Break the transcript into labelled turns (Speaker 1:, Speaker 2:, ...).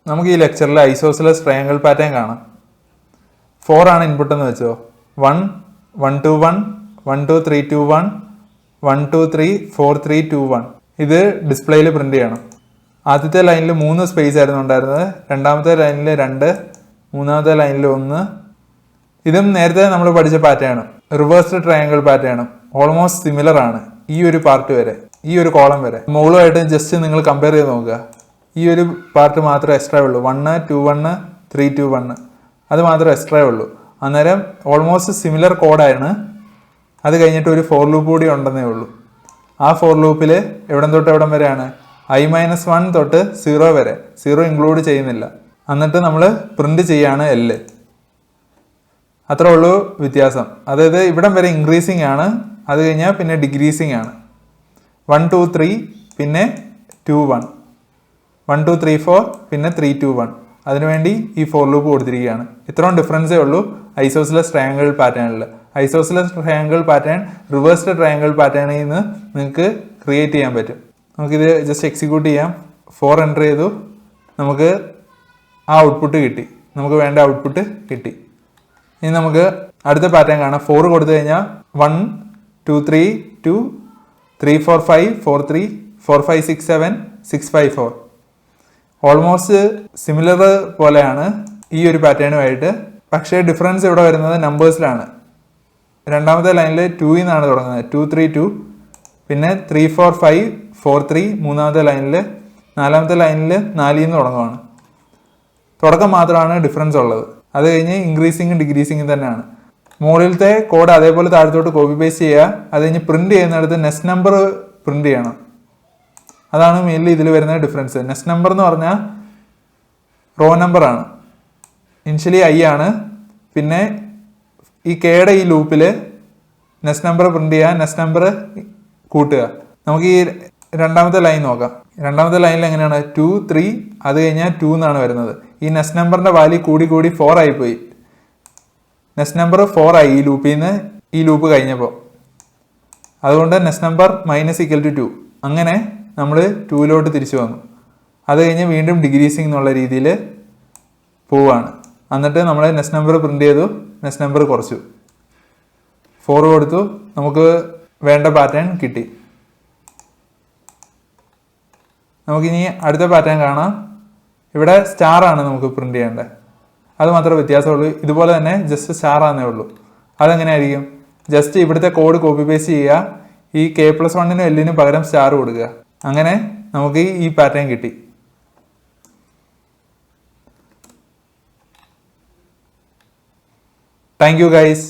Speaker 1: നമുക്ക് ഈ ലെക്ചറിൽ ഐസോസിലസ് ട്രയാങ്കിൾ പാറ്റേൺ കാണാം. 4 ആണ് ഇൻപുട്ട് എന്ന് വെച്ചോ. 1 1 2 1 1 2 3 2 1 1 2 3 4 3 2 1. ഇത് ഡിസ്പ്ലേയിൽ പ്രിന്റ് ചെയ്യണം. ആദ്യത്തെ ലൈനിൽ 3 സ്പേസ് ആയിരുന്നു ഉണ്ടായിരുന്നത്, രണ്ടാമത്തെ ലൈനിൽ 2, മൂന്നാമത്തെ ലൈനിൽ 1. ഇതും നേരത്തെ നമ്മൾ പഠിച്ച pattern, reversed triangle pattern, almost similar ആണ്. ഈ ഒരു പാർട്ട് വരെ, ഈ ഒരു കോളം വരെ മുകളുമായിട്ട് ജസ്റ്റ് നിങ്ങൾ കമ്പയർ ചെയ്ത് നോക്കുക. ഈ ഒരു പാർട്ട് മാത്രമേ എക്സ്ട്രാ ഉള്ളൂ. 1 2 1 3 2 1 അത് മാത്രമേ എക്സ്ട്രാ ഉള്ളൂ. അന്നേരം ഓൾമോസ്റ്റ് സിമിലർ കോഡാണ്. അത് കഴിഞ്ഞിട്ട് ഒരു ഫോർ ലൂപ്പ് കൂടി ഉണ്ടെന്നേ ഉള്ളൂ. ആ ഫോർ ലൂപ്പിൽ എവിടം തൊട്ട് എവിടം വരെയാണ്? i-1 തൊട്ട് 0 വരെ. 0 ഇൻക്ലൂഡ് ചെയ്യുന്നില്ല. എന്നിട്ട് നമ്മൾ പ്രിന്റ് ചെയ്യാണ് L. അത്രേ ഉള്ളൂ വ്യത്യാസം. അതായത് ഇവിടം വരെ ഇൻക്രീസിങ് ആണ്, അത് കഴിഞ്ഞാൽ പിന്നെ ഡിക്രീസിങ് ആണ്. 1 2 3 പിന്നെ 2 1 1 2 3 4 പിന്നെ 3 2 1. അതിനുവേണ്ടി ഈ ഫോർ ലൂപ്പ് കൊടുത്തിരിക്കുകയാണ്. ഇത്രയും ഡിഫറൻസേ ഉള്ളൂ ഐസോസിലസ് ട്രയാങ്കിൾ പാറ്റേണിൽ. Isosceles triangle pattern reversed triangle പാറ്റേണിൽ നിന്ന് നിങ്ങൾക്ക് ക്രിയേറ്റ് ചെയ്യാൻ പറ്റും. നമുക്കിത് ജസ്റ്റ് എക്സിക്യൂട്ട് ചെയ്യാം. 4 എൻ്റർ ചെയ്തു, നമുക്ക് ആ ഔട്ട്പുട്ട് കിട്ടി. നമുക്ക് വേണ്ട ഔട്ട്പുട്ട് കിട്ടി. ഇനി നമുക്ക് അടുത്ത പാറ്റേൺ കാണാം. 4 കൊടുത്തു കഴിഞ്ഞാൽ 1 2 3 2 3 4 5 4 3 4 5 6 7 6 5 4. ഓൾമോസ്റ്റ് സിമിലർ പോലെയാണ് ഈ ഒരു പാറ്റേണുമായിട്ട്. പക്ഷേ ഡിഫറൻസ് ഇവിടെ വരുന്നത് നമ്പേഴ്സിലാണ്. രണ്ടാമത്തെ ലൈനിൽ 2 നിന്നാണ് തുടങ്ങുന്നത്, 2 3 2. പിന്നെ 3 4 5 4 3 മൂന്നാമത്തെ ലൈനിൽ. നാലാമത്തെ ലൈനിൽ 4 നിന്ന് തുടങ്ങുവാണ്. തുടക്കം മാത്രമാണ് ഡിഫറൻസ് ഉള്ളത്. അത് കഴിഞ്ഞ് ഇൻക്രീസിങ്ങും ഡിക്രീസിങ്ങും തന്നെയാണ്. മുകളിലത്തെ കോഡ് അതേപോലെ താഴത്തോട്ട് കോപ്പി പേസ്റ്റ് ചെയ്യുക. അത് കഴിഞ്ഞ് പ്രിന്റ് ചെയ്യുന്നിടത്ത് നെക്സ്റ്റ് നമ്പർ പ്രിന്റ് ചെയ്യണം. അതാണ് മെയിൻലി ഇതിൽ വരുന്ന ഡിഫറൻസ്. നെക്സ്റ്റ് നമ്പർ എന്ന് പറഞ്ഞാൽ റോ നമ്പർ ആണ്. ഇനിഷ്യലി I ആണ്. പിന്നെ ഈ കെയുടെ ഈ ലൂപ്പിൽ നെക്സ്റ്റ് നമ്പർ പ്രിന്റ് ചെയ്യുക, നെക്സ്റ്റ് നമ്പർ കൂട്ടുക. നമുക്ക് ഈ രണ്ടാമത്തെ ലൈൻ നോക്കാം. രണ്ടാമത്തെ ലൈനിൽ എങ്ങനെയാണ്? 2 3 അത് കഴിഞ്ഞാൽ 2 എന്നാണ് വരുന്നത്. ഈ നെക്സ്റ്റ് നമ്പറിന്റെ വാല്യൂ കൂടി കൂടി 4 ആയിപ്പോയി. നെക്സ്റ്റ് നമ്പർ 4 ആയി ഈ ലൂപ്പിൽ നിന്ന്, ഈ ലൂപ്പ് കഴിഞ്ഞപ്പോൾ. അതുകൊണ്ട് നെക്സ്റ്റ് നമ്പർ -2. അങ്ങനെ നമ്മൾ 2ലോട്ട് തിരിച്ചു വന്നു. അത് കഴിഞ്ഞ് വീണ്ടും ഡിക്രീസിങ് എന്നുള്ള രീതിയിൽ പോവാണ്. എന്നിട്ട് നമ്മൾ നെക്സ്റ്റ് നമ്പർ പ്രിന്റ് ചെയ്തു, നെക്സ്റ്റ് നമ്പർ കുറച്ചു, 4 കൊടുത്തു, നമുക്ക് വേണ്ട പാറ്റേൺ കിട്ടി. നമുക്കിനി അടുത്ത പാറ്റേൺ കാണാം. ഇവിടെ സ്റ്റാർ ആണ് നമുക്ക് പ്രിന്റ് ചെയ്യേണ്ടത്. അത് മാത്രമേ വ്യത്യാസമുള്ളൂ. ഇതുപോലെ തന്നെ ജസ്റ്റ് സ്റ്റാർ ആണെന്നേ ഉള്ളൂ. അതെങ്ങനെയായിരിക്കും? ജസ്റ്റ് ഇവിടുത്തെ കോഡ് കോപ്പി പേസ്റ്റ് ചെയ്യുക, ഈ K+1 Lനും പകരം സ്റ്റാർ കൊടുക്കുക. അങ്ങനെ നമുക്ക് ഈ പാറ്റേൺ കിട്ടി. Thank you guys.